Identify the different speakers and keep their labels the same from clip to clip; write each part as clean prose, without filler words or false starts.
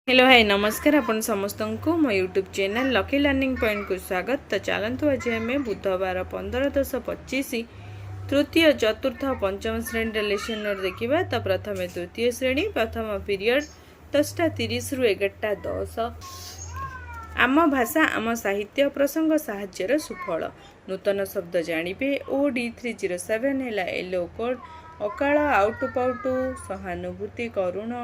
Speaker 1: Hello hi नमस्कार आपण समस्त को मो YouTube channel lucky learning point को स्वागत। तो चलतु आज आम बुधवार 15/10/25 तृतीय चतुर्थ पंचम श्रेणी लेसन नोट देखा। तो प्रथम तृतीय श्रेणी प्रथम पीरियड 10:30 रु 11:10 आम भाषा आम साहित्य प्रसंग साहाय्यर सुफल नूतन शब्द जानिबे। OD307 है येलो कोड अकाल आउटु पाउटु सहानुभूति करुण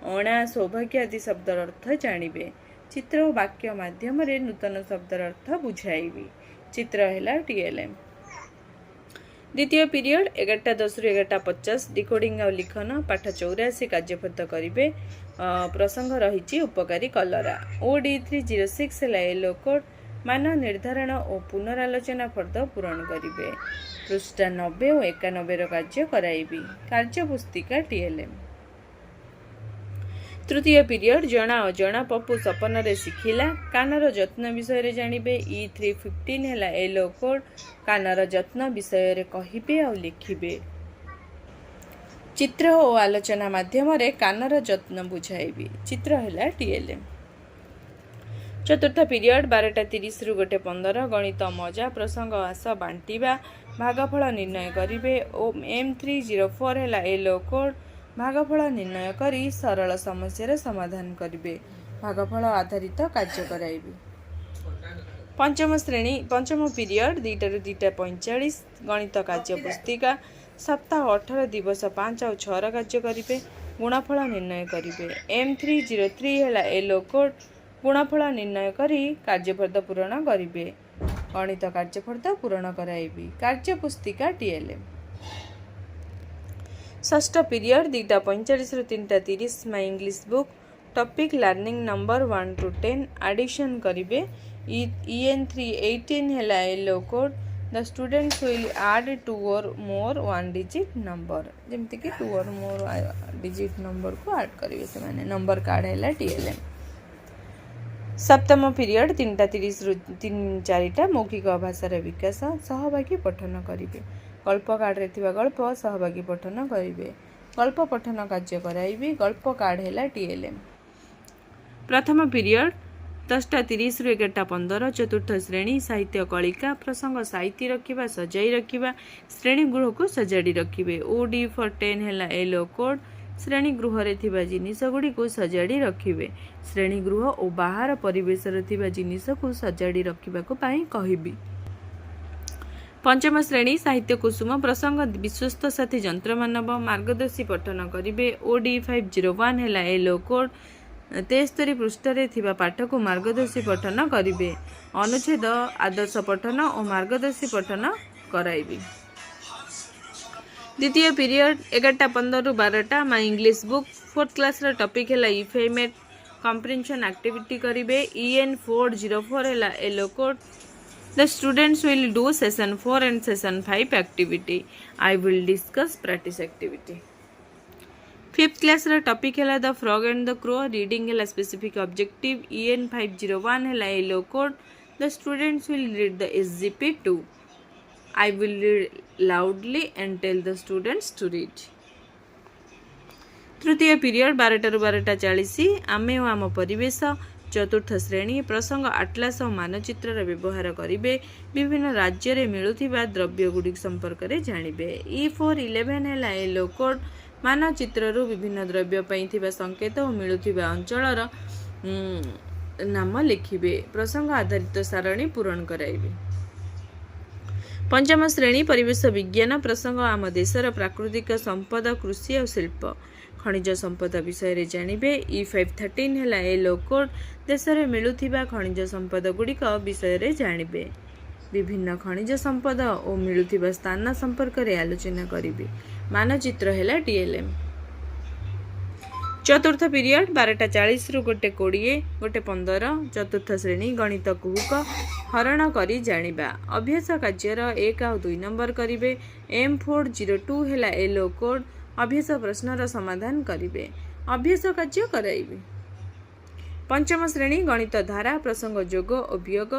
Speaker 1: अणा सौभाग्य आदि शब्दर अर्थ जानिबे। चित्र और वाक्य माध्यम रे नूतन शब्दर अर्थ बुझाइबी। चित्र है TLM। द्वितीय पीरियड 11:10 रु 11:50 डिकोडिंग और लिखन पाठ 84 कार्यफत करेंगे। प्रसंग रही उपकारी कलरा। OD306 है येलो कोड मान निर्धारण और पुनरालोचना फर्द पूरण करेंगे। पृष्ठा 90 और 91 कार्य कराइबी। कार्य पुस्तिका TLM। तृतीय पीरियड जना अजना पप्पू सपन रे शिखिला कानर जत्न विषय जानिबे। E315 है येलो कोड कानर जत्न विषय कहिबे और लिखिबे। चित्र और आलोचना माध्यम रे कानर जत्न बुझाइबी। चित्र है TLM। चतुर्थ पीरियड 12:30 रु 1:15 गणित मजा प्रसंग आस बांटिबा भागफल निर्णय करिबे। M304 है येलो कोड भागफल निर्णय करी सरल समस्या समाधान करेंगे। भागफल आधारित कार्य कराइबे। पंचम श्रेणी पंचम पीरियड 2 रु 2:45 गणित कार्य पुस्तिका सप्ताह 18 दिवस 5 और 6 कार्य करेंगे। गुणफल निर्णय करेंगे। M303 है येलो कोड गुणफल निर्णय करी कार्यफर्द पूरण करेंगे। गणित कार्यफर्द पूरण कराइबी। कार्य पुस्तिका TLM। षष्ठ पीरियड 2:45 रु 3:30 my English book topic learning number 1 to 10 addition करेंगे। EN318 है yellow code the students will add 2 or more 1 digit number जमती कि 2 or more डिजिट नंबर को ऐड करेंगे से माने नंबर कार्ड है TLM। सप्तम पीरियड 3:30 रु 3-4 मौखिक भाषार विकास सहभागी पठन करेंगे। गल्प कार्ड रे थिबा गल्प सहभागी पठन करेंगे। गल्प पठन कार्य कराइबी। गल्प कार्ड है TLM। प्रथम पीरियड 10:30 रु 11:15 चतुर्थ श्रेणी साहित्य कलिका प्रसंग साहित्य रखिबा सजाई रखिबा श्रेणी गृह को सजाड़ी रखिबे। OD410 है येलो कोड श्रेणी गृह रे थिबा जिनिस गुडी को सजाड़ी रखिबे। श्रेणी गृह और बाहर परिवेश रे थिबा जिनिस को सजाड़ी रखिबा को पाई कहिबी। पंचम श्रेणी साहित्य कुसुम प्रसंग विश्वस्त साथी जंत्र मानव मार्गदर्शी पठन करेंगे। OD501 है येलो कोड 73 पृष्ठ रे थिबा पाठ को मार्गदर्शी पठन करेंगे। अनुच्छेद आदर्श पठन और मार्गदर्शी पठन कराइबी। द्वितीय पीरियड 11:15 रु 12 my English book 4th class रा टॉपिक है if I made comprehension activity करेंगे। EN404 है yellow code The students will do session 4 and session 5 activity. I will discuss practice activity. 5th class रा टॉपिक है the frog and the crow reading है specific objective। EN501 है yellow code The students will read the SGP 2. I will read loudly and tell the students to read. तृतीय period 12 रु 12:40 आमे और आम परिवेश चतुर्थ श्रेणी प्रसंग आटलास और मानचित्र व्यवहार करेंगे। विभिन्न राज्य रे मिलुथिबा द्रव्य गुडिक संपर्क रे जानिबे। E411 है येलो कोड मानचित्र रु विभिन्न द्रव्य पई थिबा संकेत और मिलुथिबा अंचलर नाम लिखिबे। प्रसंग आधारित सारणी पूरण कराइबे। पंचम श्रेणी परिवेश विज्ञान प्रसंग आम देशर प्राकृतिक संपदा कृषि और शिल्प खनिज संपदा विषय जानिबे। E513 है येलो कोड देश में मिलुथिबा खनिज संपद गुड़िक विषय जानिबे। विभिन्न खनिज संपद और मिलुथिबा स्थान संपर्क रे आलोचना करिबे। मानचित्र है TLM। चतुर्थ पीरियड 12:40 रु 1:20 1:15 चतुर्थ श्रेणी गणित कुहुक हरण करी जानिबा अभ्यास कार्यर 1 और 2 नंबर करिबे। M402 है येलो कोड अभ्यास प्रश्नर समाधान करिबे। अभ्यास कार्य कराइबे। पंचम श्रेणी गणित धारा प्रसंग जोग और वियोग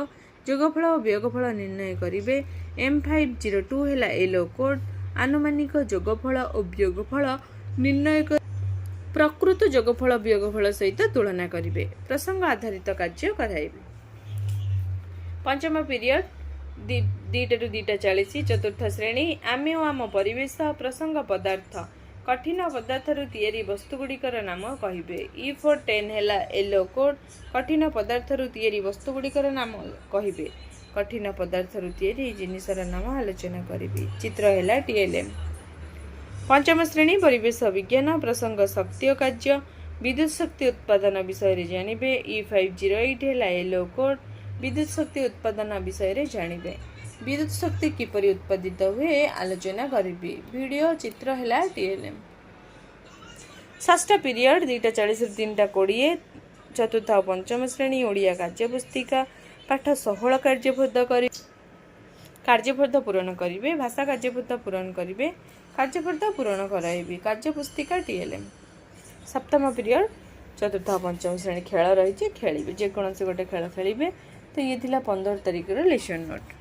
Speaker 1: जोगफल और वियोगफल निर्णय करिबे। M502 है येलो कोड आनुमानिक जोगफल और वियोगफल निर्णय प्रकृत जोगफल वियोगफल सहित तुलना करेंगे। प्रसंग आधारित कार्य कराइबे। पंचम पीरियड 2टा ରୁ 2:40 चतुर्थ श्रेणी आमे और आम परिवेश प्रसंग पदार्थ कठिन पदार्थ तैयारी वस्तुगुड़िकर नाम कहिबे। ई फॉर 10 हैला येलो कोड कठिन पदार्थ तैयारी वस्तुगुड़िकर नाम कहिबे। कठिन पदार्थ तैयारी जिनिसर नाम आलोचना करिबे। चित्र हैला टीएलएम। पंचम श्रेणी परिवेश विज्ञान प्रसंग शक्ति कार्य विद्युत शक्ति उत्पादन विषय जानिबे। E508 हैला येलो कोड विद्युत शक्ति उत्पादन विषय जानिबे। विद्युत शक्ति किपरि उत्पादित हुए आलोचना करिबे। वीडियो चित्र हैला टीएलएम। षष्ठ पीरियड 2:40 ରୁ 3:20 चतुर्थ और पंचम श्रेणी ओडिया कार्यपुस्तिका पाठ 16 कार्यपद पूरण करिबे। भाषा कार्यपद पूरण करिबे। कार्यपद पूरण कराइबे। कार्यपुस्तिका टीएलएम। सप्तम पीरियड चतुर्थ और पंचम श्रेणी खेल रही खेलिबे। जेकोसी गोटे खेल खेलिबे। तो ये थिला 15 तारिखर लेसन नोट।